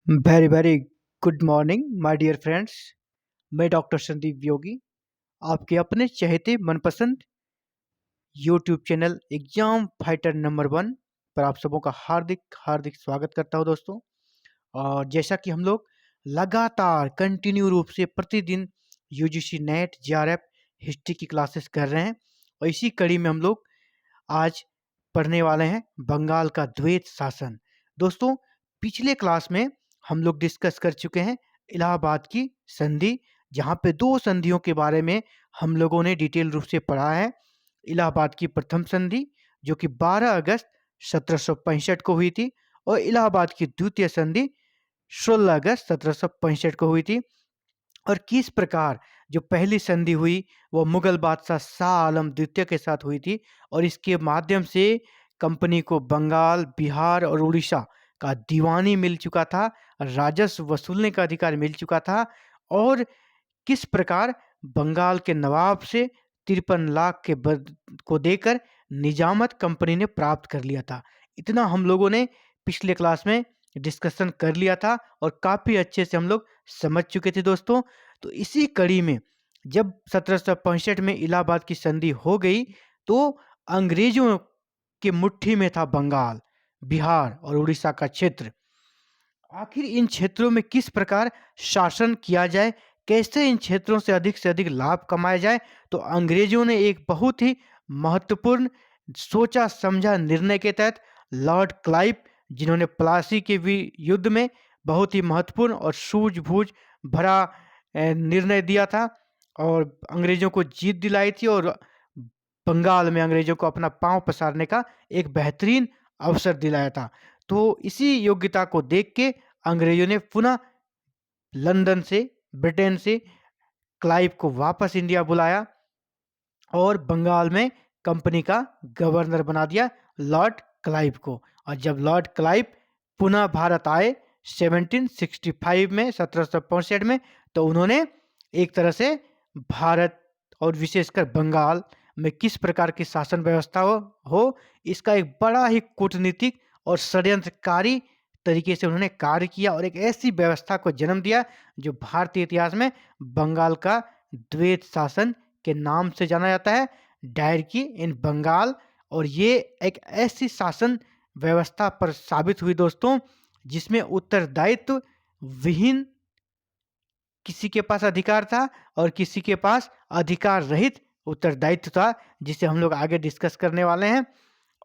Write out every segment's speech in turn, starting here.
Very very good morning my dear friends. मैं doctor Sandeep Yogi आपके अपने चहेते मनपसंद YouTube channel exam fighter number 1 पर आप सबों का हार्दिक हार्दिक स्वागत करता हूं दोस्तों। और जैसा कि हम लोग लगातार कंटिन्यू रूप से प्रतिदिन यूजीसी नेट जेआरएफ हिस्ट्री की क्लासेस कर रहे हैं और इसी कड़ी में हम लोग आज पढ़ने वाले हैं बंगाल का द्वैत शासन। दोस्तों, पिछले क्लास में हम लोग डिस्कस कर चुके हैं इलाहाबाद की संधि, जहाँ पे दो संधियों के बारे में हम लोगों ने डिटेल रूप से पढ़ा है। इलाहाबाद की प्रथम संधि जो कि 12 अगस्त 1765 को हुई थी और इलाहाबाद की द्वितीय संधि 16 अगस्त 1765 को हुई थी। और किस प्रकार जो पहली संधि हुई वो मुगल बादशाह शाह आलम द्वितीय के साथ हुई थी और इसके माध्यम से कंपनी को बंगाल, बिहार और उड़ीसा का दीवानी मिल चुका था, राजस्व वसूलने का अधिकार मिल चुका था। और किस प्रकार बंगाल के नवाब से 53 लाख के बद को देकर निजामत कंपनी ने प्राप्त कर लिया था। इतना हम लोगों ने पिछले क्लास में डिस्कशन कर लिया था और काफ़ी अच्छे से हम लोग समझ चुके थे दोस्तों। तो इसी कड़ी में जब 1765 में इलाहाबाद की संधि हो गई तो अंग्रेजों के मुट्ठी में था बंगाल, बिहार और उड़ीसा का क्षेत्र। आखिर इन क्षेत्रों में किस प्रकार शासन किया जाए, कैसे इन क्षेत्रों से अधिक लाभ कमाया जाए, तो अंग्रेजों ने एक बहुत ही महत्वपूर्ण सोचा समझा निर्णय के तहत लॉर्ड क्लाइव, जिन्होंने प्लासी के भी युद्ध में बहुत ही महत्वपूर्ण और सूझबूझ भरा निर्णय दिया था और अंग्रेजों को जीत दिलाई थी और बंगाल में अंग्रेजों को अपना पांव पसारने का एक बेहतरीन अवसर दिलाया था। तो इसी योग्यता को देख के अंग्रेजों ने पुनः लंदन से, ब्रिटेन से क्लाइव को वापस इंडिया बुलाया और बंगाल में कंपनी का गवर्नर बना दिया लॉर्ड क्लाइव को। और जब लॉर्ड क्लाइव पुनः भारत आए 1765 में, 1765 में, तो उन्होंने एक तरह से भारत और विशेषकर बंगाल में किस प्रकार की शासन व्यवस्था हो इसका एक बड़ा ही कूटनीतिक और षड्यंत्रकारी तरीके से उन्होंने कार्य किया और एक ऐसी व्यवस्था को जन्म दिया जो भारतीय इतिहास में बंगाल का द्वैत शासन के नाम से जाना जाता है, डायरकी इन बंगाल। और ये एक ऐसी शासन व्यवस्था पर साबित हुई दोस्तों जिसमें उत्तरदायित्व विहीन किसी के पास अधिकार था और किसी के पास अधिकार रहित उत्तरदायित्व था, जिसे हम लोग आगे डिस्कस करने वाले हैं।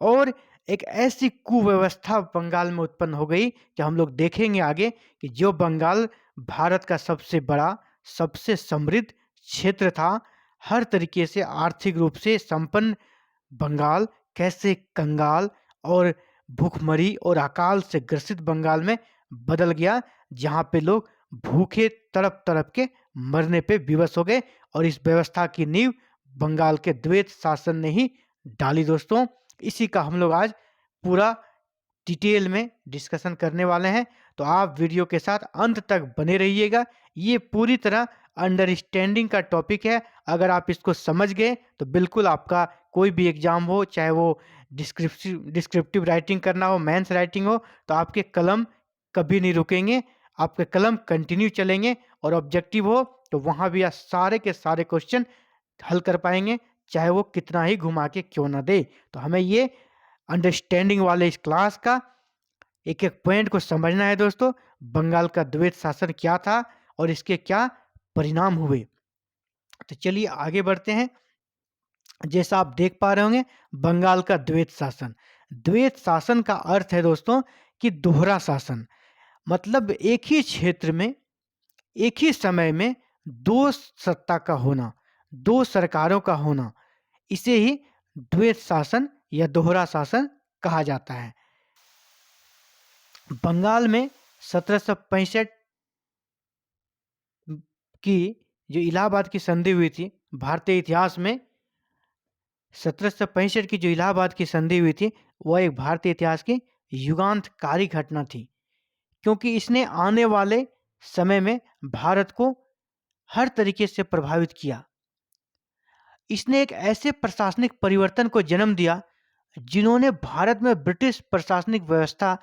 और एक ऐसी कुव्यवस्था बंगाल में उत्पन्न हो गई कि हम लोग देखेंगे आगे कि जो बंगाल भारत का सबसे बड़ा, सबसे समृद्ध क्षेत्र था, हर तरीके से आर्थिक रूप से संपन्न बंगाल कैसे कंगाल और भूखमरी और अकाल से ग्रसित बंगाल में बदल गया, जहाँ पे लोग भूखे तड़प तड़प के मरने पे विवश हो गए। और इस व्यवस्था की नींव बंगाल के द्वैत शासन ने ही डाली दोस्तों। इसी का हम लोग आज पूरा डिटेल में डिस्कशन करने वाले हैं, तो आप वीडियो के साथ अंत तक बने रहिएगा। ये पूरी तरह अंडरस्टैंडिंग का टॉपिक है। अगर आप इसको समझ गए तो बिल्कुल आपका कोई भी एग्जाम हो, चाहे वो डिस्क्रिप्टिव राइटिंग करना हो, मेंस राइटिंग हो, तो आपके कलम कभी नहीं रुकेंगे, आपके कलम कंटिन्यू चलेंगे। और ऑब्जेक्टिव हो तो वहाँ भी आप सारे के सारे क्वेश्चन हल कर पाएंगे, चाहे वो कितना ही घुमा के क्यों ना दे। तो हमें ये अंडरस्टैंडिंग वाले इस क्लास का एक एक पॉइंट को समझना है दोस्तों। बंगाल का द्वैत शासन क्या था और इसके क्या परिणाम हुए। तो चलिए आगे बढ़ते हैं। जैसा आप देख पा रहे होंगे, बंगाल का द्वैत शासन, द्वैत शासन का अर्थ है दोस्तों कि दोहरा शासन, मतलब एक ही क्षेत्र में एक ही समय में दो सत्ता का होना, दो सरकारों का होना, इसे ही द्वैत शासन या दोहरा शासन कहा जाता है। बंगाल में 1765 की जो इलाहाबाद की संधि हुई थी, भारतीय इतिहास में 1765 की जो इलाहाबाद की संधि हुई थी वह एक भारतीय इतिहास की युगांतकारी घटना थी, क्योंकि इसने आने वाले समय में भारत को हर तरीके से प्रभावित किया। इसने एक ऐसे प्रशासनिक परिवर्तन को जन्म दिया जिन्होंने भारत में ब्रिटिश प्रशासनिक व्यवस्था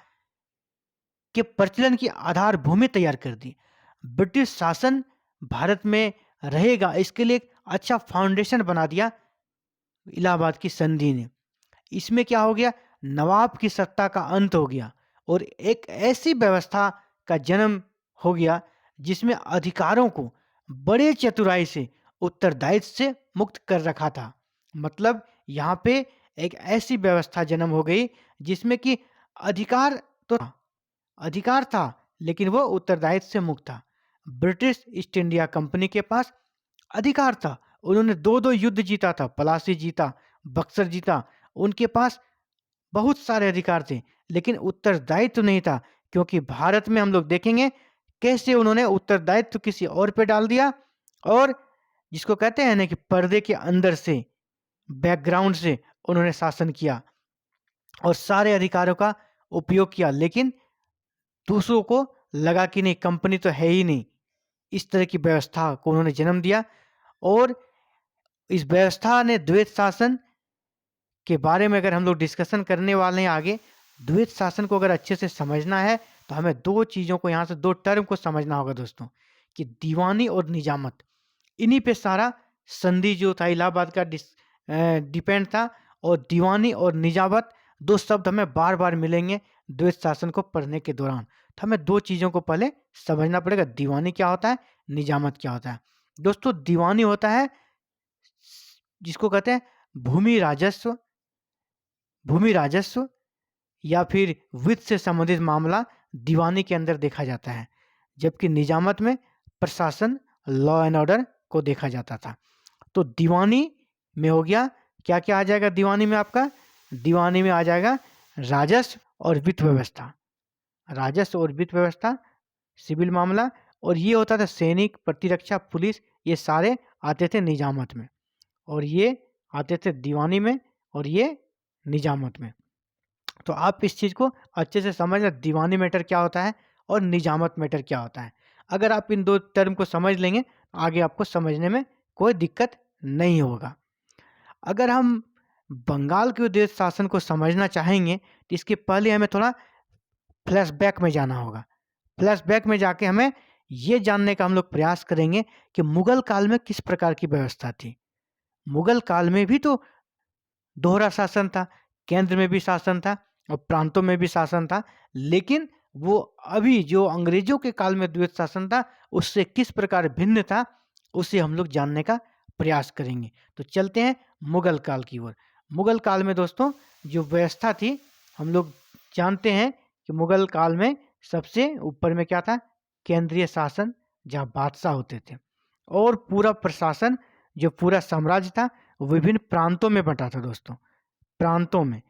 के प्रचलन की आधार भूमि तैयार कर दी। ब्रिटिश शासन भारत में रहेगा, इसके लिए एक अच्छा फाउंडेशन बना दिया इलाहाबाद की संधि ने। इसमें क्या हो गया, नवाब की सत्ता का अंत हो गया और एक ऐसी व्यवस्था का जन्म हो गया जिसमें अधिकारों को बड़े चतुराई से उत्तरदायित्व से मुक्त कर रखा था। मतलब यहाँ पे एक ऐसी व्यवस्था जन्म हो गई जिसमें कि अधिकार तो अधिकार था लेकिन वो उत्तरदायित्व से मुक्त था। ब्रिटिश ईस्ट इंडिया कंपनी के पास अधिकार था, उन्होंने दो दो युद्ध जीता था, पलासी जीता, बक्सर जीता, उनके पास बहुत सारे अधिकार थे लेकिन उत्तरदायित्व नहीं था। क्योंकि भारत में हम लोग देखेंगे कैसे उन्होंने उत्तरदायित्व किसी और पे डाल दिया और जिसको कहते हैं ना कि पर्दे के अंदर से, बैकग्राउंड से उन्होंने शासन किया और सारे अधिकारों का उपयोग किया, लेकिन दूसरों को लगा कि नहीं, कंपनी तो है ही नहीं। इस तरह की व्यवस्था को उन्होंने जन्म दिया और इस व्यवस्था ने द्वैत शासन के बारे में अगर हम लोग डिस्कशन करने वाले हैं आगे, द्वैत शासन को अगर अच्छे से समझना है तो हमें दो चीज़ों को, यहाँ से दो टर्म को समझना होगा दोस्तों, कि दीवानी और निजामत। इन्हीं पे सारा संधि जो था इलाहाबाद का डिपेंड था। और दीवानी और निजामत दो शब्द हमें बार बार मिलेंगे द्वैत शासन को पढ़ने के दौरान। तो हमें दो चीज़ों को पहले समझना पड़ेगा, दीवानी क्या होता है, निजामत क्या होता है। दोस्तों दीवानी होता है जिसको कहते हैं भूमि राजस्व या फिर वित्त से संबंधित मामला दीवानी के अंदर देखा जाता है, जबकि निजामत में प्रशासन, लॉ एंड ऑर्डर को देखा जाता था। तो दीवानी में हो गया, क्या क्या आ जाएगा दीवानी में आपका, दीवानी में आ जाएगा राजस्व और वित्त व्यवस्था, राजस्व और वित्त व्यवस्था, सिविल मामला। और ये होता था सैनिक, प्रतिरक्षा, पुलिस, ये सारे आते थे निजामत में और ये आते थे दीवानी में और ये निजामत में। तो आप इस चीज़ को अच्छे से समझना, दीवानी मैटर क्या होता है और निजामत मैटर क्या होता है। अगर आप इन दो टर्म को समझ लेंगे आगे आपको समझने में कोई दिक्कत नहीं होगा। अगर हम बंगाल के द्वैत शासन को समझना चाहेंगे तो इसके पहले हमें थोड़ा फ्लैशबैक में जाना होगा। फ्लैशबैक में जाके हमें ये जानने का हम लोग प्रयास करेंगे कि मुगल काल में किस प्रकार की व्यवस्था थी। मुगल काल में भी तो दोहरा शासन था, केंद्र में भी शासन था और प्रांतों में भी शासन था, लेकिन वो अभी जो अंग्रेजों के काल में द्वैत शासन था उससे किस प्रकार भिन्न था उसे हम लोग जानने का प्रयास करेंगे। तो चलते हैं मुगल काल की ओर। मुगल काल में दोस्तों जो व्यवस्था थी, हम लोग जानते हैं कि मुगल काल में सबसे ऊपर में क्या था, केंद्रीय शासन, जहाँ बादशाह होते थे और पूरा प्रशासन, जो पूरा साम्राज्य था विभिन्न प्रांतों में बंटा था दोस्तों। प्रांतों में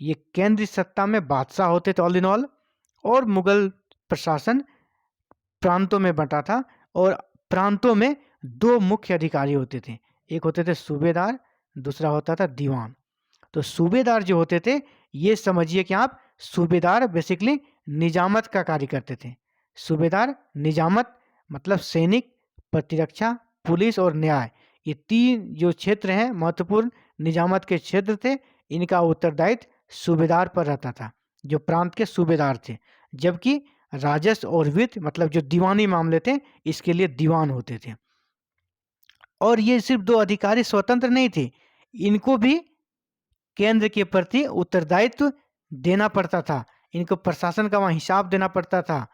ये केंद्रीय सत्ता में बादशाह होते थे ऑल इन ऑल, और मुगल प्रशासन प्रांतों में बंटा था और प्रांतों में दो मुख्य अधिकारी होते थे, एक होते थे सूबेदार, दूसरा होता था दीवान। तो सूबेदार जो होते थे, ये समझिए कि आप सूबेदार बेसिकली निजामत का कार्य करते थे। सूबेदार निजामत मतलब सैनिक, प्रतिरक्षा, पुलिस और न्याय, ये तीन जो क्षेत्र हैं महत्वपूर्ण निजामत के क्षेत्र थे, इनका उत्तरदायित्व सूबेदार पर रहता था, जो प्रांत के सूबेदार थे। जबकि राजस्व और वित्त मतलब जो दीवानी मामले थे, इसके लिए दीवान होते थे। और ये सिर्फ दो अधिकारी स्वतंत्र नहीं थे, इनको भी केंद्र के प्रति उत्तरदायित्व देना पड़ता था, इनको प्रशासन का वहाँ हिसाब देना पड़ता था।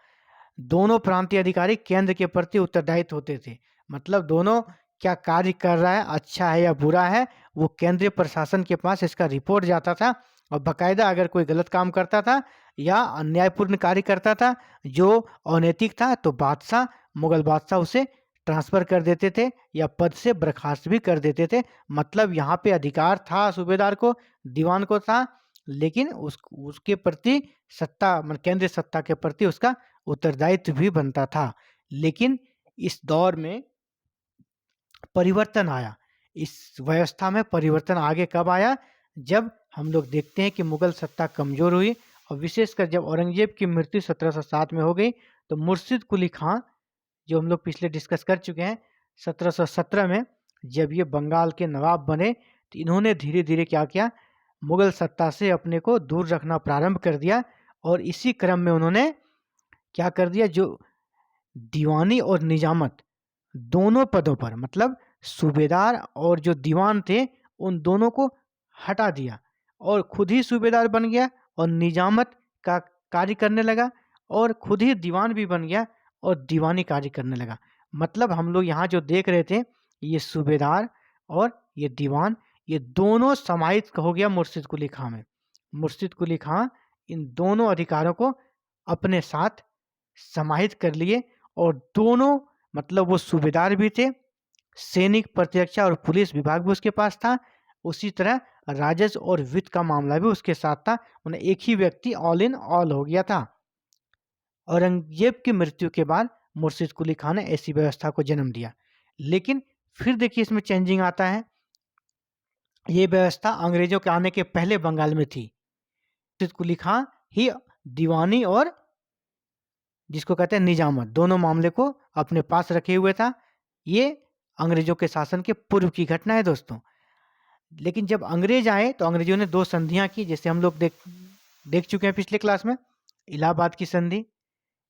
दोनों प्रांतीय अधिकारी केंद्र के प्रति उत्तरदायित्व होते थे, मतलब दोनों क्या कार्य कर रहा है, अच्छा है या बुरा है, वो केंद्रीय प्रशासन के पास इसका रिपोर्ट जाता था। और बाकायदा अगर कोई गलत काम करता था या अन्यायपूर्ण कार्य करता था जो अनैतिक था, तो बादशाह, मुगल बादशाह उसे ट्रांसफ़र कर देते थे या पद से बर्खास्त भी कर देते थे। मतलब यहाँ पे अधिकार था सूबेदार को, दीवान को था, लेकिन उसके प्रति सत्ता, मतलब केंद्रीय सत्ता के प्रति उसका उत्तरदायित्व भी बनता था। लेकिन इस दौर में परिवर्तन आया, इस व्यवस्था में परिवर्तन आगे कब आया, जब हम लोग देखते हैं कि मुगल सत्ता कमज़ोर हुई और विशेषकर जब औरंगजेब की मृत्यु 1707 में हो गई, तो मुर्शिद कुली खां, जो हम लोग पिछले डिस्कस कर चुके हैं, 1717 में जब ये बंगाल के नवाब बने, तो इन्होंने धीरे धीरे क्या किया, मुगल सत्ता से अपने को दूर रखना प्रारंभ कर दिया। और इसी क्रम में उन्होंने क्या कर दिया, जो दीवानी और निजामत दोनों पदों पर, मतलब सूबेदार और जो दीवान थे उन दोनों को हटा दिया और खुद ही सूबेदार बन गया और निजामत का कार्य करने लगा और खुद ही दीवान भी बन गया और दीवानी कार्य करने लगा। मतलब हम लोग यहाँ जो देख रहे थे, ये सूबेदार और ये दीवान, ये दोनों समाहित हो गया मुर्शिद कुली खां में। मुर्शिद कुली खां इन दोनों अधिकारों को अपने साथ समाहित कर लिए और दोनों, मतलब वो सूबेदार भी थे, सैनिक प्रतिरक्षा और पुलिस विभाग भी उसके पास था, उसी तरह राजस्व और वित्त का मामला भी उसके साथ था। उन्हें एक ही व्यक्ति ऑल इन ऑल हो गया था। औरंगजेब की मृत्यु के बाद मुर्शिद कुली खां ने ऐसी व्यवस्था को जन्म दिया। लेकिन फिर देखिए इसमें चेंजिंग आता है। ये व्यवस्था अंग्रेजों के आने के पहले बंगाल में थी। मुर्शिद कुली खां ही दीवानी और जिसको कहते हैं निजामत, दोनों मामले को अपने पास रखे हुए था। ये अंग्रेजों के शासन के पूर्व की घटना है दोस्तों। लेकिन जब अंग्रेज आए तो अंग्रेजों ने दो संधियां की, जैसे हम लोग देख चुके हैं पिछले क्लास में। इलाहाबाद की संधि,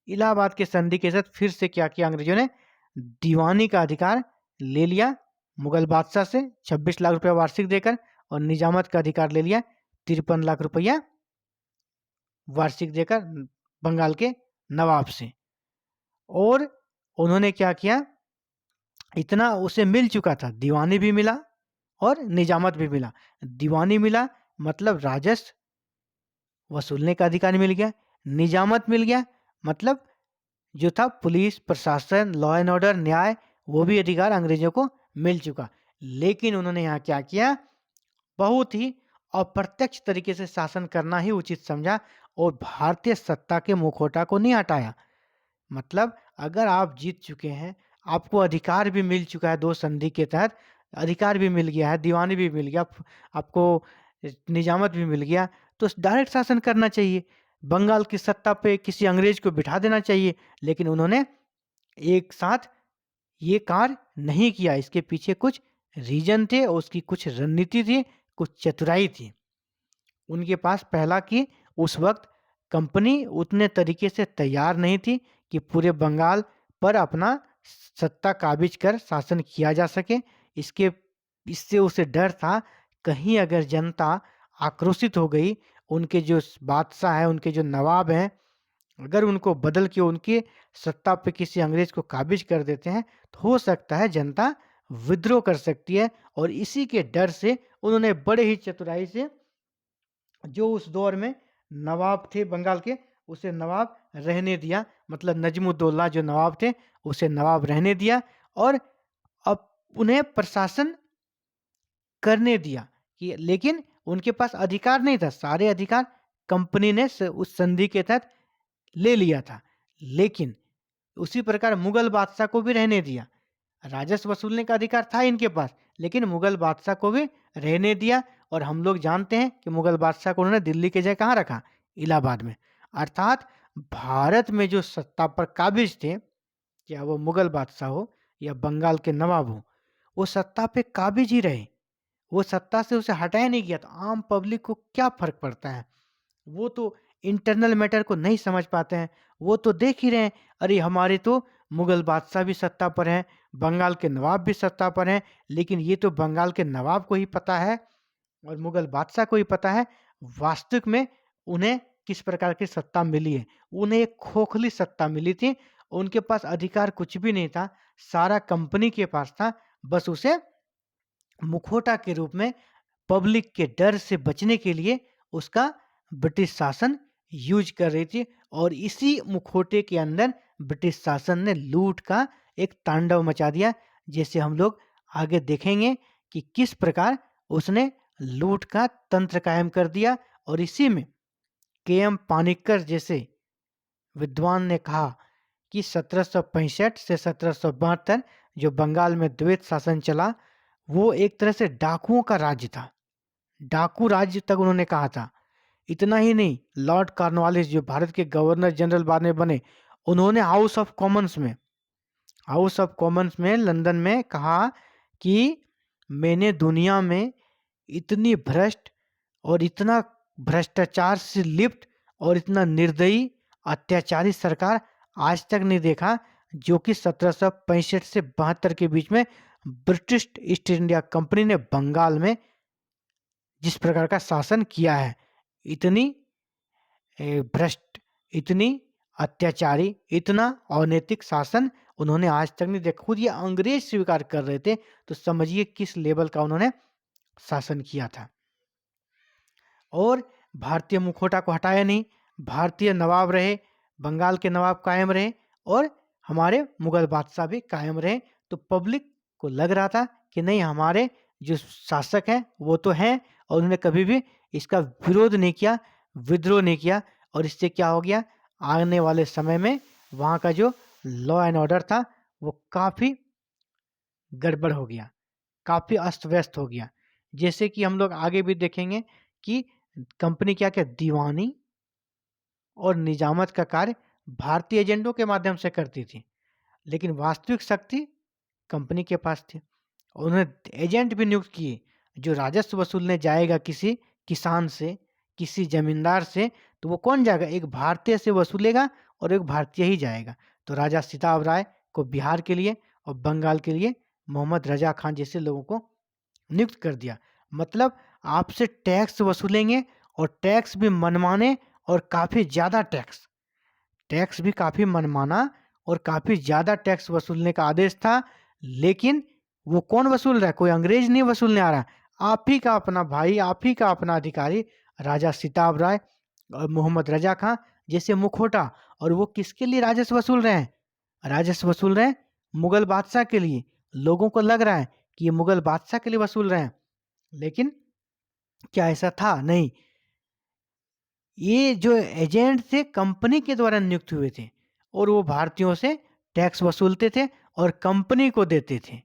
इलाहाबाद के संधि के साथ फिर से क्या किया अंग्रेजों ने, दीवानी का अधिकार ले लिया मुगल बादशाह से 26 लाख रुपया वार्षिक देकर, और निजामत का अधिकार ले लिया 53 लाख रुपया वार्षिक देकर बंगाल के नवाब से। और उन्होंने क्या किया, इतना उसे मिल चुका था, दीवानी भी मिला और निजामत भी मिला। दीवानी मिला मतलब राजस्व वसूलने का अधिकार मिल गया, निजामत मिल गया मतलब जो था पुलिस प्रशासन, लॉ एंड ऑर्डर, न्याय, वो भी अधिकार अंग्रेजों को मिल चुका। लेकिन उन्होंने यहाँ क्या किया, बहुत ही अप्रत्यक्ष तरीके से शासन करना ही उचित समझा और भारतीय सत्ता के मुखौटा को नहीं हटाया। मतलब अगर आप जीत चुके हैं, आपको अधिकार भी मिल चुका है, दो संधि के तहत अधिकार भी मिल गया है, दीवानी भी मिल गया, आपको निजामत भी मिल गया, तो डायरेक्ट शासन करना चाहिए, बंगाल की सत्ता पे किसी अंग्रेज को बिठा देना चाहिए। लेकिन उन्होंने एक साथ ये कार्य नहीं किया। इसके पीछे कुछ रीजन थे और उसकी कुछ रणनीति थी, कुछ चतुराई थी उनके पास। पहला कि उस वक्त कंपनी उतने तरीके से तैयार नहीं थी कि पूरे बंगाल पर अपना सत्ता काबिज कर शासन किया जा सके। इससे उसे डर था, कहीं अगर जनता आक्रोशित हो गई, उनके जो बादशाह हैं, उनके जो नवाब हैं, अगर उनको बदल के उनके सत्ता पे किसी अंग्रेज को काबिज कर देते हैं तो हो सकता है जनता विद्रोह कर सकती है। और इसी के डर से उन्होंने बड़े ही चतुराई से, जो उस दौर में नवाब थे बंगाल के, उसे नवाब रहने दिया, मतलब नजमुद्दौला जो नवाब थे उसे नवाब रहने दिया और अब उन्हें प्रशासन करने दिया कि, लेकिन उनके पास अधिकार नहीं था, सारे अधिकार कंपनी ने उस संधि के तहत ले लिया था। लेकिन उसी प्रकार मुगल बादशाह को भी रहने दिया, राजस्व वसूलने का अधिकार था इनके पास, लेकिन मुगल बादशाह को भी रहने दिया। और हम लोग जानते हैं कि मुगल बादशाह को उन्होंने दिल्ली के जगह कहाँ रखा, इलाहाबाद में। अर्थात भारत में जो सत्ता पर काबिज थे, क्या वो मुगल बादशाह हो या बंगाल के नवाब हो, वो सत्ता पे काबिज ही रहे, वो सत्ता से उसे हटाया नहीं गया। तो आम पब्लिक को क्या फर्क पड़ता है, वो तो इंटरनल मैटर को नहीं समझ पाते हैं। वो तो देख ही रहे हैं, अरे हमारे तो मुगल बादशाह भी सत्ता पर हैं, बंगाल के नवाब भी सत्ता पर हैं, लेकिन ये तो बंगाल के नवाब को ही पता है और मुगल बादशाह को ही पता है वास्तविक में उन्हें किस प्रकार की सत्ता मिली है। उन्हें एक खोखली सत्ता मिली थी, उनके पास अधिकार कुछ भी नहीं था, सारा कंपनी के पास था। बस उसे मुखौटा के रूप में पब्लिक के डर से बचने के लिए उसका ब्रिटिश शासन यूज कर रही थी। और इसी मुखौटे के अंदर ब्रिटिश शासन ने लूट का एक तांडव मचा दिया, जैसे हम लोग आगे देखेंगे कि किस प्रकार उसने लूट का तंत्र कायम कर दिया। और इसी में के.एम. पानिक्कर जैसे विद्वान ने कहा कि 1765 से 1772 जो बंगाल में द्वैत शासन चला, वो एक तरह से डाकुओं का राज्य था, डाकू राज्य तक उन्होंने कहा था। इतना ही नहीं, लॉर्ड कॉर्नवालिस जो भारत के गवर्नर जनरल बाद में बने, उन्होंने हाउस ऑफ कॉमन्स में लंदन में कहा कि मैंने दुनिया में इतनी भ्रष्ट और इतना भ्रष्टाचार से लिप्त और इतना निर्दयी अत्याचारी सरकार आज तक नहीं देखा, जो कि 1765 से 72 के बीच में ब्रिटिश ईस्ट इंडिया कंपनी ने बंगाल में जिस प्रकार का शासन किया है। इतनी भ्रष्ट, इतनी अत्याचारी, इतना अनैतिक शासन उन्होंने आज तक नहीं देखा। खुद ये अंग्रेज स्वीकार कर रहे थे, तो समझिए किस लेवल का उन्होंने शासन किया था। और भारतीय मुखौटा को हटाया नहीं, भारतीय नवाब रहे, बंगाल के नवाब कायम रहे और हमारे मुगल बादशाह भी कायम रहे। तो पब्लिक को लग रहा था कि नहीं, हमारे जो शासक हैं वो तो हैं, और उन्होंने कभी भी इसका विरोध नहीं किया, विद्रोह नहीं किया। और इससे क्या हो गया, आने वाले समय में वहाँ का जो लॉ एंड ऑर्डर था वो काफ़ी गड़बड़ हो गया, काफ़ी अस्त व्यस्त हो गया। जैसे कि हम लोग आगे भी देखेंगे कि कंपनी क्या क्या दीवानी और निजामत का कार्य भारतीय एजेंटों के माध्यम से करती थी, लेकिन वास्तविक शक्ति कंपनी के पास थी। और उन्होंने एजेंट भी नियुक्त किए, जो राजस्व वसूलने जाएगा किसी किसान से, किसी जमींदार से, तो वो कौन जाएगा, एक भारतीय से वसूलेगा और एक भारतीय ही जाएगा। तो राजा सिताब राय को बिहार के लिए और बंगाल के लिए मोहम्मद रजा खान जैसे लोगों को नियुक्त कर दिया। मतलब आपसे टैक्स वसूलेंगे, और टैक्स भी मनमाने और काफ़ी ज़्यादा टैक्स, टैक्स भी काफ़ी मनमाना और काफ़ी ज़्यादा टैक्स वसूलने का आदेश था। लेकिन वो कौन वसूल रहा है, कोई अंग्रेज नहीं वसूलने आ रहा, आप ही का अपना भाई, आप ही का अपना अधिकारी राजा सिताब राय और मोहम्मद रजा खां जैसे मुखौटा। और वो किसके लिए राजस्व वसूल रहे हैं, राजस्व वसूल रहे हैं मुगल बादशाह के लिए। लोगों को लग रहा है कि ये मुगल बादशाह के लिए वसूल रहे हैं, लेकिन क्या ऐसा था, नहीं। ये जो एजेंट थे कंपनी के द्वारा नियुक्त हुए थे, और वो भारतीयों से टैक्स वसूलते थे और कंपनी को देते थे।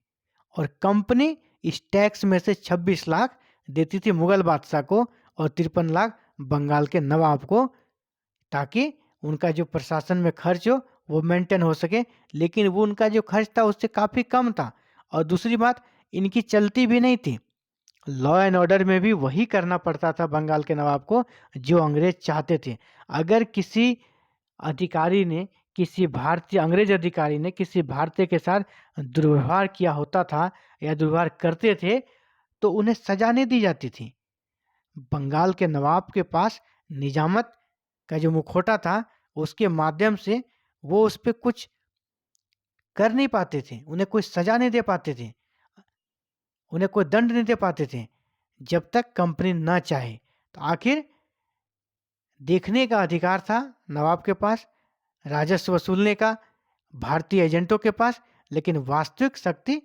और कंपनी इस टैक्स में से 26 लाख देती थी मुगल बादशाह को और 53 लाख बंगाल के नवाब को, ताकि उनका जो प्रशासन में खर्च हो वो मेंटेन हो सके। लेकिन वो उनका जो खर्च था उससे काफ़ी कम था। और दूसरी बात, इनकी चलती भी नहीं थी, लॉ एंड ऑर्डर में भी वही करना पड़ता था बंगाल के नवाब को जो अंग्रेज चाहते थे। अगर किसी अधिकारी ने, किसी भारतीय अंग्रेज अधिकारी ने किसी भारतीय के साथ दुर्व्यवहार किया होता था या दुर्व्यवहार करते थे, तो उन्हें सजा नहीं दी जाती थी। बंगाल के नवाब के पास निजामत का जो मुखौटा था, उसके माध्यम से वो उस पर कुछ कर नहीं पाते थे, उन्हें कोई सजा नहीं दे पाते थे, उन्हें कोई दंड नहीं दे पाते थे, जब तक कंपनी ना चाहे। तो आखिर देखने का अधिकार था नवाब के पास, राजस्व वसूलने का भारतीय एजेंटों के पास, लेकिन वास्तविक शक्ति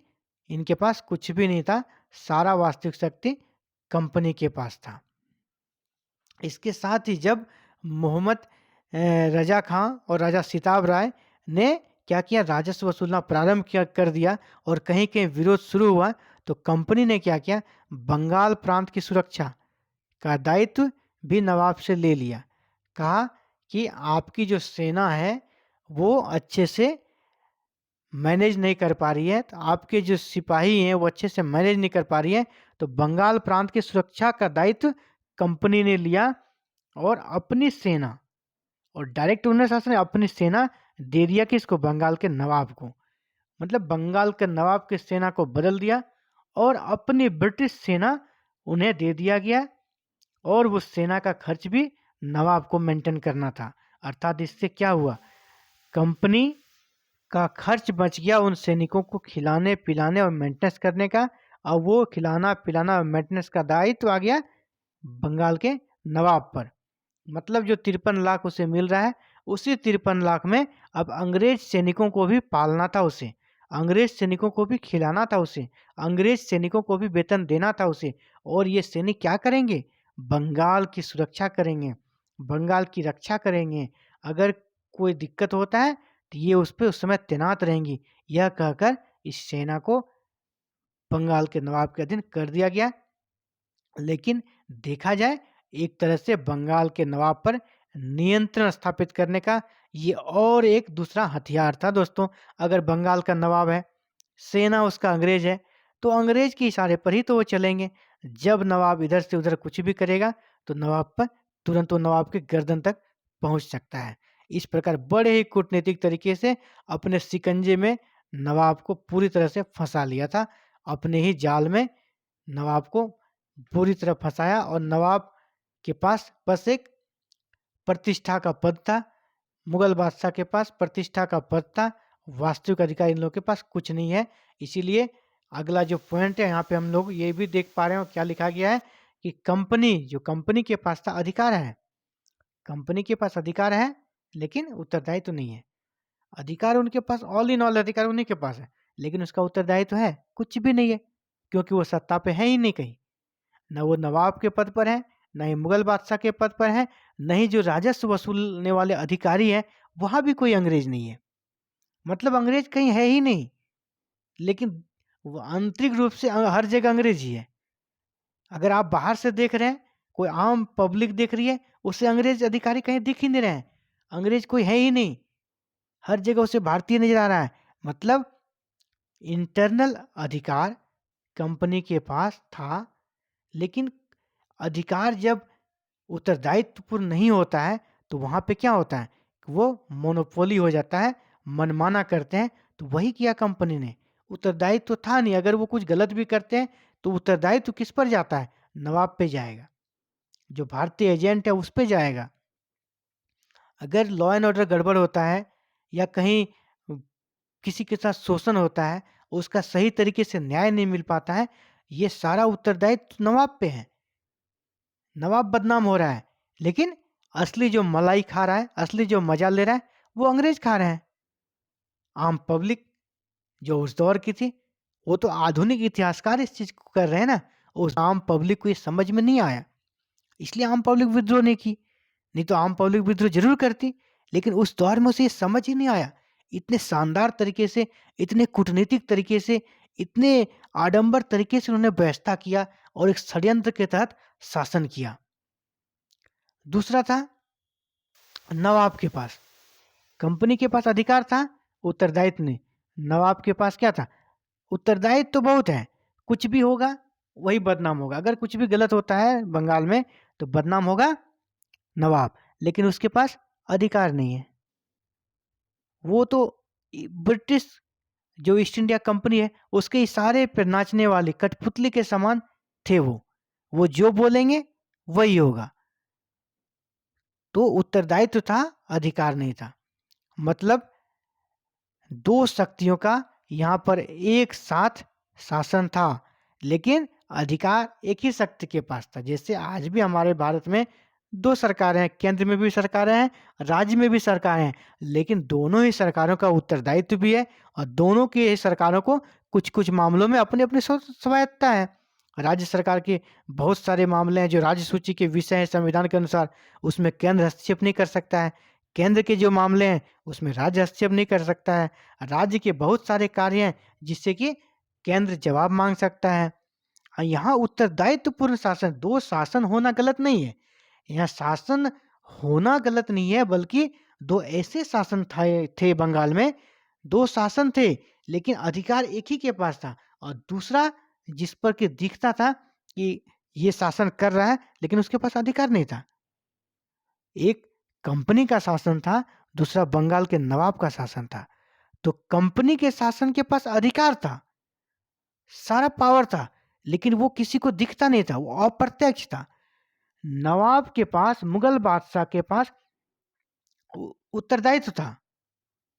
इनके पास कुछ भी नहीं था। सारा वास्तविक शक्ति कंपनी के पास था। इसके साथ ही जब मोहम्मद रजा खां और राजा सिताब राय ने क्या किया, राजस्व वसूलना प्रारंभ किया कर दिया, और कहीं कहीं विरोध शुरू हुआ, तो कंपनी ने क्या किया, बंगाल प्रांत की सुरक्षा का दायित्व भी नवाब से ले लिया। कहा कि आपकी जो सेना है वो अच्छे से मैनेज नहीं कर पा रही है, तो आपके जो सिपाही हैं वो अच्छे से मैनेज नहीं कर पा रही है, तो बंगाल प्रांत की सुरक्षा का दायित्व कंपनी ने लिया और अपनी सेना, और डायरेक्ट उन्होंने शासन अपनी सेना दे दिया कि इसको बंगाल के नवाब को। मतलब बंगाल के नवाब की सेना को बदल दिया और अपनी ब्रिटिश सेना उन्हें दे दिया गया, और वो सेना का खर्च भी नवाब को मेंटेन करना था। अर्थात इससे क्या हुआ, कंपनी का खर्च बच गया उन सैनिकों को खिलाने पिलाने और मेंटेनेंस करने का, और वो खिलाना पिलाना और मेंटेनेंस का दायित्व आ गया बंगाल के नवाब पर। मतलब जो 53 लाख उसे मिल रहा है, उसी 53 लाख में अब अंग्रेज सैनिकों को भी पालना था उसे, अंग्रेज सैनिकों को भी खिलाना था उसे, अंग्रेज सैनिकों को भी वेतन देना था उसे। और ये सैनिक क्या करेंगे, बंगाल की सुरक्षा करेंगे, बंगाल की रक्षा करेंगे। अगर कोई दिक्कत होता है तो ये उस पर उस समय तैनात रहेंगी। यह कहकर इस सेना को बंगाल के नवाब के अधीन कर दिया गया। लेकिन देखा जाए, एक तरह से बंगाल के नवाब पर नियंत्रण स्थापित करने का ये और एक दूसरा हथियार था दोस्तों। अगर बंगाल का नवाब है, सेना उसका अंग्रेज है, तो अंग्रेज के इशारे पर ही तो वो चलेंगे। जब नवाब इधर से उधर कुछ भी करेगा, तो नवाब पर तुरंत वो नवाब के गर्दन तक पहुंच सकता है। इस प्रकार बड़े ही कूटनीतिक तरीके से अपने शिकंजे में नवाब को पूरी तरह से फंसा लिया था। अपने ही जाल में नवाब को पूरी तरह फंसाया और नवाब के पास बस एक प्रतिष्ठा का पद था। मुगल बादशाह के पास प्रतिष्ठा का पद था, वास्तविक अधिकार इन लोगों के पास कुछ नहीं है। इसीलिए अगला जो पॉइंट है यहाँ पे हम लोग ये भी देख पा रहे हो क्या लिखा गया है कि कंपनी के पास था अधिकार है, कंपनी के पास अधिकार है लेकिन उत्तरदायित्व तो नहीं है। अधिकार उनके पास, ऑल इन ऑल अधिकार उन्हीं के पास है, लेकिन उसका उत्तरदायित्व है कुछ भी नहीं है, क्योंकि वो सत्ता पे है ही नहीं कहीं। न वो नवाब के पद पर है, न ही मुगल बादशाह के पद पर है, न ही जो राजस्व वसूलने वाले अधिकारी हैं वहां भी कोई अंग्रेज नहीं है। मतलब अंग्रेज कहीं है ही नहीं, लेकिन वो आंतरिक रूप से हर जगह अंग्रेज ही है। अगर आप बाहर से देख रहे हैं, कोई आम पब्लिक देख रही है, उसे अंग्रेज अधिकारी कहीं दिख ही नहीं रहे हैं, अंग्रेज कोई है ही नहीं, हर जगह उसे भारतीय नजर आ रहा है। मतलब इंटरनल अधिकार कंपनी के पास था, लेकिन अधिकार जब उत्तरदायित्वपूर्ण नहीं होता है तो वहां पे क्या होता है, वो मोनोपोली हो जाता है, मनमाना करते हैं। तो वही किया कंपनी ने, उत्तरदायित्व तो था नहीं, अगर वो कुछ गलत भी करते हैं तो उत्तरदायित्व किस पर जाता है, नवाब पे जाएगा, जो भारतीय एजेंट है उस पे जाएगा। अगर लॉ एंड ऑर्डर गड़बड़ होता है या कहीं किसी के साथ शोषण होता है, उसका सही तरीके से न्याय नहीं मिल पाता है, ये सारा उत्तरदायित्व नवाब पे है, नवाब बदनाम हो रहा है। लेकिन असली जो मलाई खा रहा है, असली जो मजा ले रहा है, वो अंग्रेज खा रहे हैं। आम पब्लिक जो उस दौर की थी, वो तो आधुनिक इतिहासकार इस चीज को कर रहे हैं ना, उस आम पब्लिक को ये समझ में नहीं आया, इसलिए आम पब्लिक विद्रोह नहीं की। नहीं तो आम पब्लिक विद्रोह जरूर करती, लेकिन उस दौर में उसे ये समझ ही नहीं आया। इतने शानदार तरीके से, इतने कूटनीतिक तरीके से, इतने आडंबर तरीके से उन्होंने व्यवस्था किया और एक षड्यंत्र के तहत शासन किया। दूसरा था नवाब के पास, कंपनी के पास अधिकार था, उत्तरदायित्व नहीं। नवाब के पास क्या था, उत्तरदायित्व तो बहुत है, कुछ भी होगा वही बदनाम होगा। अगर कुछ भी गलत होता है बंगाल में तो बदनाम होगा नवाब, लेकिन उसके पास अधिकार नहीं है। वो तो ब्रिटिश जो ईस्ट इंडिया कंपनी है उसके इशारे पर नाचने वाली कठपुतली के समान थे। वो जो बोलेंगे वही होगा। तो उत्तरदायित्व था, अधिकार नहीं था। मतलब दो शक्तियों का यहाँ पर एक साथ शासन था, लेकिन अधिकार एक ही शक्ति के पास था। जैसे आज भी हमारे भारत में दो सरकारें हैं, केंद्र में भी सरकारें हैं, राज्य में भी सरकारें हैं, लेकिन दोनों ही सरकारों का उत्तरदायित्व भी है और दोनों की ही सरकारों को कुछ कुछ मामलों में अपनी अपनी स्वायत्ता है। राज्य सरकार के बहुत सारे मामले हैं जो राज्य सूची के विषय हैं संविधान के अनुसार, उसमें केंद्र हस्तक्षेप नहीं कर सकता है। केंद्र के जो मामले हैं उसमें राज्य हस्तक्षेप नहीं कर सकता है। राज्य के बहुत सारे कार्य हैं जिससे कि केंद्र जवाब मांग सकता है। यहाँ उत्तरदायित्वपूर्ण शासन, दो शासन होना गलत नहीं है, यहाँ शासन होना गलत नहीं है, बल्कि दो ऐसे शासन थे बंगाल में, दो शासन थे लेकिन अधिकार एक ही के पास था, और दूसरा जिस पर कि दिखता था कि ये शासन कर रहा है लेकिन उसके पास अधिकार नहीं था। एक कंपनी का शासन था, दूसरा बंगाल के नवाब का शासन था। तो कंपनी के शासन के पास अधिकार था, सारा पावर था, लेकिन वो किसी को दिखता नहीं था, वो अप्रत्यक्ष था। नवाब के पास, मुगल बादशाह के पास उत्तरदायित्व था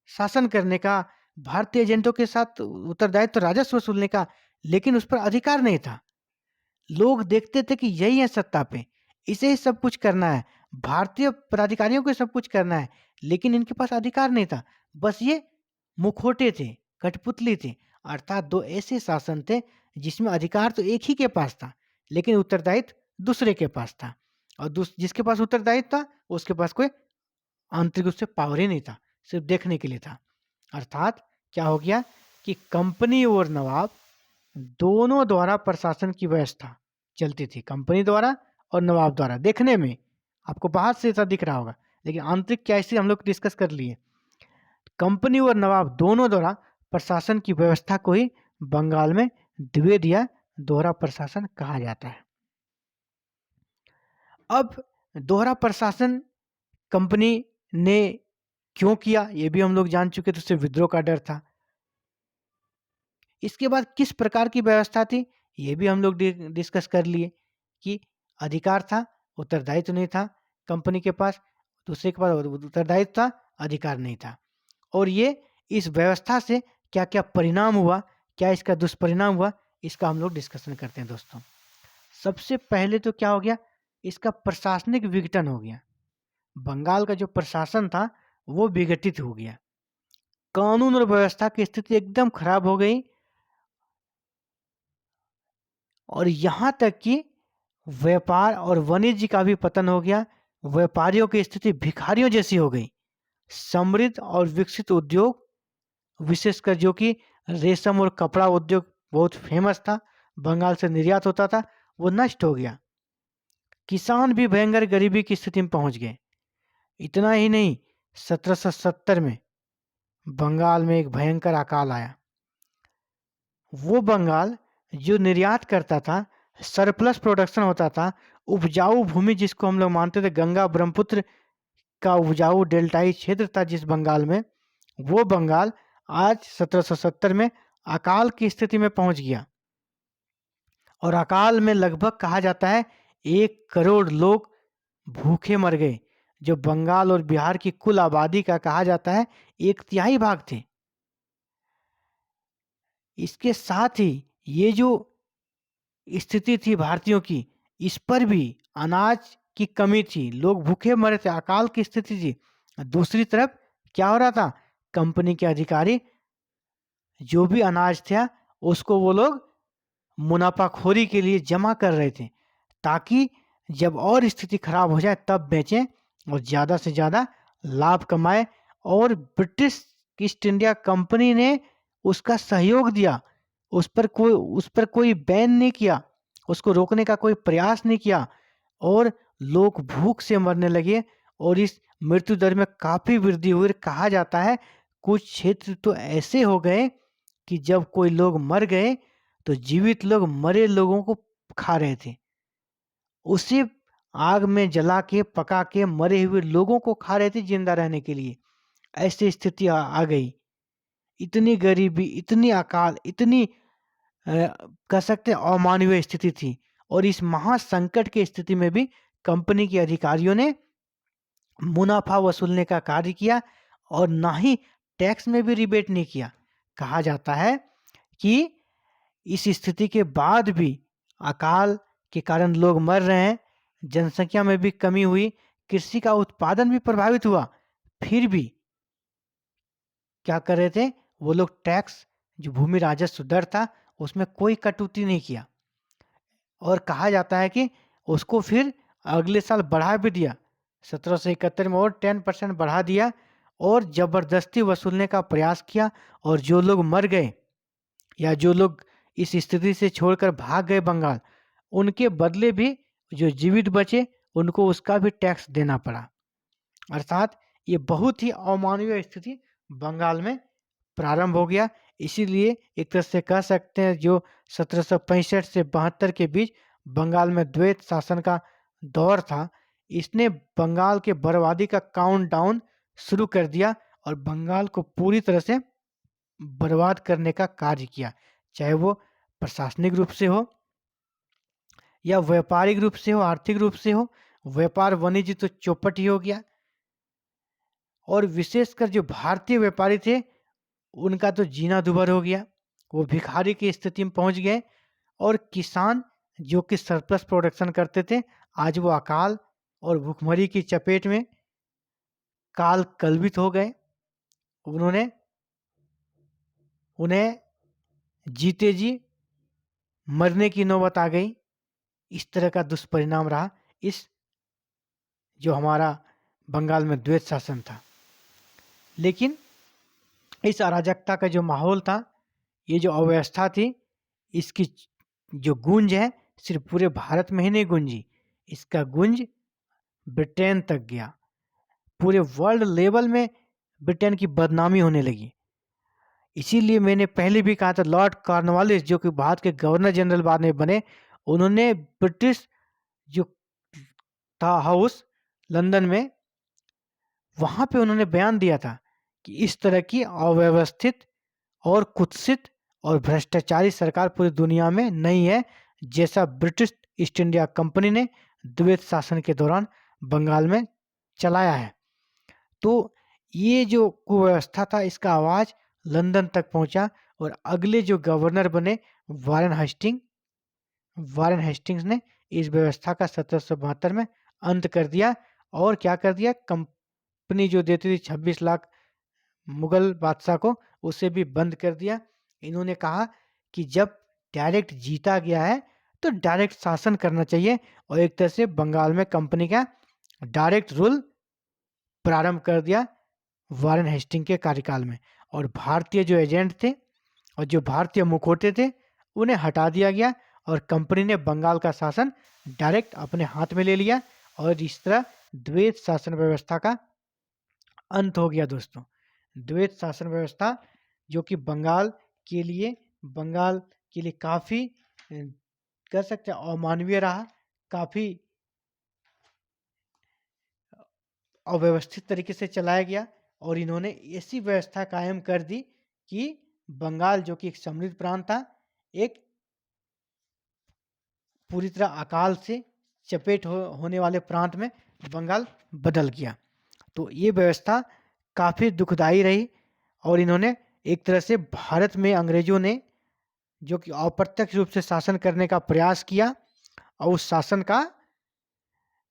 शासन करने का, भारतीय एजेंटों के साथ उत्तरदायित्व राजस्व वसूलने का, लेकिन उस पर अधिकार नहीं था। लोग देखते थे कि यही है सत्ता पे, इसे ही सब कुछ करना है, भारतीय पदाधिकारियों को सब कुछ करना है, लेकिन इनके पास अधिकार नहीं था। बस ये मुखोटे थे, कठपुतली थे। अर्थात दो ऐसे शासन थे जिसमें अधिकार तो एक ही के पास था लेकिन उत्तरदायित्व दूसरे के पास था, और जिसके पास उत्तरदायित्व था उसके पास कोई आंतरिक रूप से पावर ही नहीं था, सिर्फ देखने के लिए था। अर्थात क्या हो गया कि कंपनी और नवाब दोनों द्वारा प्रशासन की व्यवस्था चलती थी, कंपनी द्वारा और नवाब द्वारा। देखने में आपको बाहर से ऐसा दिख रहा होगा, लेकिन आंतरिक क्या, इसे हम लोग डिस्कस कर लिए। कंपनी और नवाब दोनों द्वारा प्रशासन की व्यवस्था को ही बंगाल में द्विवेद या दोहरा प्रशासन कहा जाता है। अब दोहरा प्रशासन कंपनी ने क्यों किया ये भी हम लोग जान चुके थे, उससे विद्रोह का डर था। इसके बाद किस प्रकार की व्यवस्था थी ये भी हम लोग डिस्कस कर लिए कि अधिकार था, उत्तरदायित्व नहीं था कंपनी के पास। दूसरे के पास उत्तरदायित्व था, अधिकार नहीं था। और ये इस व्यवस्था से क्या क्या परिणाम हुआ, क्या इसका दुष्परिणाम हुआ, इसका हम लोग डिस्कशन करते हैं दोस्तों। सबसे पहले तो क्या हो गया, इसका प्रशासनिक विघटन हो गया। बंगाल का जो प्रशासन था वो विघटित हो गया, कानून और व्यवस्था की स्थिति एकदम खराब हो गई। और यहाँ तक कि व्यापार और वाणिज्य का भी पतन हो गया। व्यापारियों की स्थिति भिखारियों जैसी हो गई। समृद्ध और विकसित उद्योग, विशेषकर जो कि रेशम और कपड़ा उद्योग बहुत फेमस था, बंगाल से निर्यात होता था, वो नष्ट हो गया। किसान भी भयंकर गरीबी की स्थिति में पहुंच गए। इतना ही नहीं, 1770 में बंगाल में एक भयंकर अकाल आया। वो बंगाल जो निर्यात करता था, सरप्लस प्रोडक्शन होता था, उपजाऊ भूमि जिसको हम लोग मानते थे, गंगा ब्रह्मपुत्र का उपजाऊ डेल्टाई क्षेत्र था जिस बंगाल में, वो बंगाल आज 1770 में अकाल की स्थिति में पहुंच गया। और अकाल में लगभग कहा जाता है 1 करोड़ लोग भूखे मर गए, जो बंगाल और बिहार की कुल आबादी का कहा जाता है 1/3 भाग थे। इसके साथ ही ये जो स्थिति थी भारतीयों की, इस पर भी अनाज की कमी थी, लोग भूखे मरे थे, अकाल की स्थिति थी। दूसरी तरफ क्या हो रहा था, कंपनी के अधिकारी जो भी अनाज था उसको वो लोग मुनाफाखोरी के लिए जमा कर रहे थे, ताकि जब और स्थिति खराब हो जाए तब बेचें और ज़्यादा से ज़्यादा लाभ कमाए। और ब्रिटिश ईस्ट इंडिया कंपनी ने उसका सहयोग दिया, उस पर कोई बैन नहीं किया, उसको रोकने का कोई प्रयास नहीं किया, और लोग भूख से मरने लगे। और इस मृत्यु दर में काफ़ी वृद्धि हुई। कहा जाता है कुछ क्षेत्र तो ऐसे हो गए कि जब कोई लोग मर गए तो जीवित लोग मरे लोगों को खा रहे थे, उसी आग में जला के पका के मरे हुए लोगों को खा रहे थे जिंदा रहने के लिए। ऐसी स्थिति आ गई। इतनी गरीबी, इतनी अकाल, इतनी कह सकते हैं अमानवीय स्थिति थी। और इस महासंकट की स्थिति में भी कंपनी के अधिकारियों ने मुनाफा वसूलने का कार्य किया, और ना ही टैक्स में भी रिबेट नहीं किया। कहा जाता है कि इस स्थिति के बाद भी अकाल के कारण लोग मर रहे हैं, जनसंख्या में भी कमी हुई, कृषि का उत्पादन भी प्रभावित हुआ, फिर भी क्या कर रहे थे वो लोग, टैक्स जो भूमि राजस्व दर था उसमें कोई कटौती नहीं किया। और कहा जाता है कि उसको फिर अगले साल बढ़ा भी दिया, 1771 में और 10% बढ़ा दिया, और ज़बरदस्ती वसूलने का प्रयास किया। और जो लोग मर गए या जो लोग इस स्थिति से छोड़कर भाग गए बंगाल, उनके बदले भी जो जीवित बचे उनको उसका भी टैक्स देना पड़ा। अर्थात ये बहुत ही अमानवीय स्थिति बंगाल में प्रारंभ हो गया। इसीलिए एक तरह से कह सकते हैं जो 1765 से 72 के बीच बंगाल में द्वैत शासन का दौर था, इसने बंगाल के बर्बादी का काउंटडाउन शुरू कर दिया और बंगाल को पूरी तरह से बर्बाद करने का कार्य किया, चाहे वो प्रशासनिक रूप से हो या व्यापारिक रूप से हो, आर्थिक रूप से हो। व्यापार वाणिज्य तो चौपट ही हो गया। और विशेषकर जो भारतीय व्यापारी थे उनका तो जीना दुभर हो गया, वो भिखारी की स्थिति में पहुंच गए। और किसान जो कि सरप्लस प्रोडक्शन करते थे, आज वो अकाल और भूखमरी की चपेट में काल कलवित हो गए। उन्होंने उन्हें जीते जी मरने की नौबत आ गई। इस तरह का दुष्परिणाम रहा इस जो हमारा बंगाल में द्वैत शासन था। लेकिन इस अराजकता का जो माहौल था, ये जो अव्यवस्था थी, इसकी जो गूंज है सिर्फ पूरे भारत में ही नहीं गूंजी, इसका गूंज ब्रिटेन तक गया। पूरे वर्ल्ड लेवल में ब्रिटेन की बदनामी होने लगी। इसीलिए मैंने पहले भी कहा था, लॉर्ड कॉर्नवालिस जो कि भारत के गवर्नर जनरल बाद में बने, उन्होंने ब्रिटिश जो था हाउस लंदन में, वहाँ पे उन्होंने बयान दिया था कि इस तरह की अव्यवस्थित और कुत्सित और भ्रष्टाचारी सरकार पूरी दुनिया में नहीं है, जैसा ब्रिटिश ईस्ट इंडिया कंपनी ने द्वैत शासन के दौरान बंगाल में चलाया है। तो ये जो कुव्यवस्था था, इसका आवाज़ लंदन तक पहुंचा और अगले जो गवर्नर बने वारेन हेस्टिंग्स ने इस व्यवस्था का 1772 में अंत कर दिया। और क्या कर दिया, कंपनी जो देती थी 26 लाख मुगल बादशाह को, उसे भी बंद कर दिया। इन्होंने कहा कि जब डायरेक्ट जीता गया है तो डायरेक्ट शासन करना चाहिए, और एक तरह से बंगाल में कंपनी का डायरेक्ट रूल प्रारंभ कर दिया वारेन हेस्टिंग के कार्यकाल में। और भारतीय जो एजेंट थे और जो भारतीय मुखौटे थे, उन्हें हटा दिया गया और कंपनी ने बंगाल का शासन डायरेक्ट अपने हाथ में ले लिया, और इस तरह द्वैत शासन व्यवस्था का अंत हो गया दोस्तों। द्वैत शासन व्यवस्था जो कि बंगाल के लिए काफ़ी कह सकते हैं अमानवीय रहा, काफ़ी अव्यवस्थित तरीके से चलाया गया। और इन्होंने ऐसी व्यवस्था कायम कर दी कि बंगाल जो कि एक समृद्ध प्रांत था, एक पूरी तरह अकाल से चपेट होने वाले प्रांत में बंगाल बदल गया। तो ये व्यवस्था काफ़ी दुखदाई रही, और इन्होंने एक तरह से भारत में अंग्रेजों ने जो कि अप्रत्यक्ष रूप से शासन करने का प्रयास किया, और उस शासन का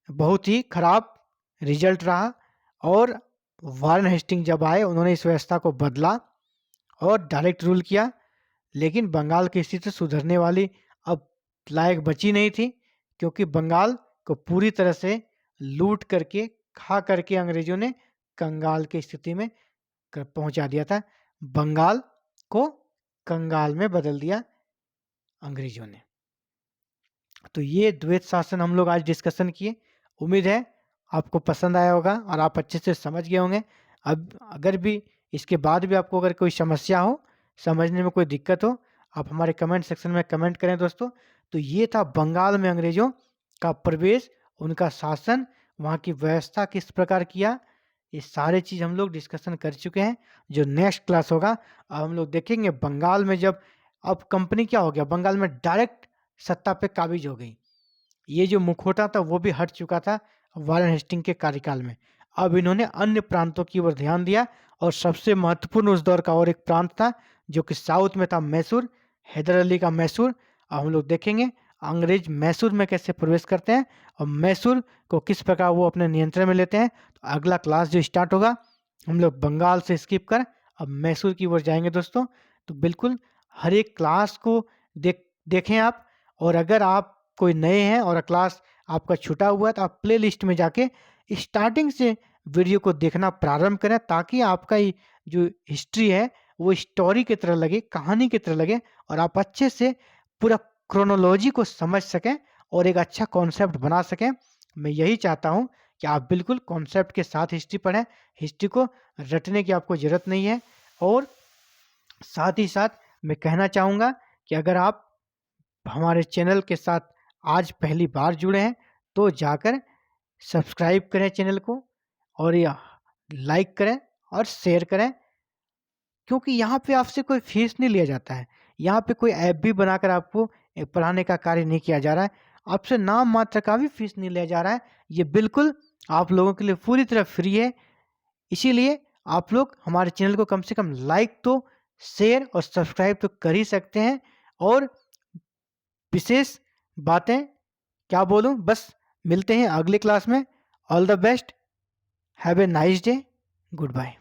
बहुत ही खराब रिजल्ट रहा। और वारेन हेस्टिंग जब आए, उन्होंने इस व्यवस्था को बदला और डायरेक्ट रूल किया, लेकिन बंगाल की स्थिति सुधरने वाली अब लायक बची नहीं थी, क्योंकि बंगाल को पूरी तरह से लूट करके खा करके अंग्रेजों ने कंगाल की स्थिति में पहुंचा दिया था। बंगाल को कंगाल में बदल दिया अंग्रेजों ने। तो ये द्वैत शासन हम लोग आज डिस्कशन किए। उम्मीद है आपको पसंद आया होगा और आप अच्छे से समझ गए होंगे। अब अगर भी इसके बाद भी आपको अगर कोई समस्या हो, समझने में कोई दिक्कत हो, आप हमारे कमेंट सेक्शन में कमेंट करें दोस्तों। तो ये था बंगाल में अंग्रेजों का प्रवेश, उनका शासन, वहाँ की व्यवस्था किस प्रकार किया, ये सारे चीज़ हम लोग डिस्कशन कर चुके हैं। जो नेक्स्ट क्लास होगा, अब हम लोग देखेंगे बंगाल में जब अब कंपनी क्या हो गया, बंगाल में डायरेक्ट सत्ता पे काबिज हो गई। ये जो मुखौटा था वो भी हट चुका था वारेन हेस्टिंग के कार्यकाल में। अब इन्होंने अन्य प्रांतों की ओर ध्यान दिया, और सबसे महत्वपूर्ण उस दौर का और एक प्रांत था जो कि साउथ में था, मैसूर, हैदर अली का मैसूर। अब हम लोग देखेंगे अंग्रेज मैसूर में कैसे प्रवेश करते हैं और मैसूर को किस प्रकार वो अपने नियंत्रण में लेते हैं। तो अगला क्लास जो स्टार्ट होगा, हम लोग बंगाल से स्किप कर अब मैसूर की ओर जाएंगे दोस्तों। तो बिल्कुल हर एक क्लास को देखें आप। और अगर आप कोई नए हैं और क्लास आपका छूटा हुआ है, तो आप प्ले लिस्ट में जाके स्टार्टिंग से वीडियो को देखना प्रारंभ करें, ताकि आपका ये जो हिस्ट्री है वो स्टोरी की तरह लगे, कहानी की तरह लगे, और आप अच्छे से पूरा क्रोनोलॉजी को समझ सकें और एक अच्छा कॉन्सेप्ट बना सकें। मैं यही चाहता हूँ कि आप बिल्कुल कॉन्सेप्ट के साथ हिस्ट्री पढ़ें, हिस्ट्री को रटने की आपको ज़रूरत नहीं है। और साथ ही साथ मैं कहना चाहूँगा कि अगर आप हमारे चैनल के साथ आज पहली बार जुड़े हैं, तो जाकर सब्सक्राइब करें चैनल को, और या लाइक करें और शेयर करें, क्योंकि यहाँ पे आपसे कोई फीस नहीं लिया जाता है। यहाँ पे कोई ऐप भी बनाकर आपको पढ़ाने का कार्य नहीं किया जा रहा है। आपसे नाम मात्र का भी फीस नहीं लिया जा रहा है। ये बिल्कुल आप लोगों के लिए पूरी तरह फ्री है। इसीलिए आप लोग हमारे चैनल को कम से कम लाइक तो, शेयर और सब्सक्राइब तो कर ही सकते हैं। और विशेष बातें क्या बोलूं, बस मिलते हैं अगली क्लास में। All the best, have a nice day, good bye.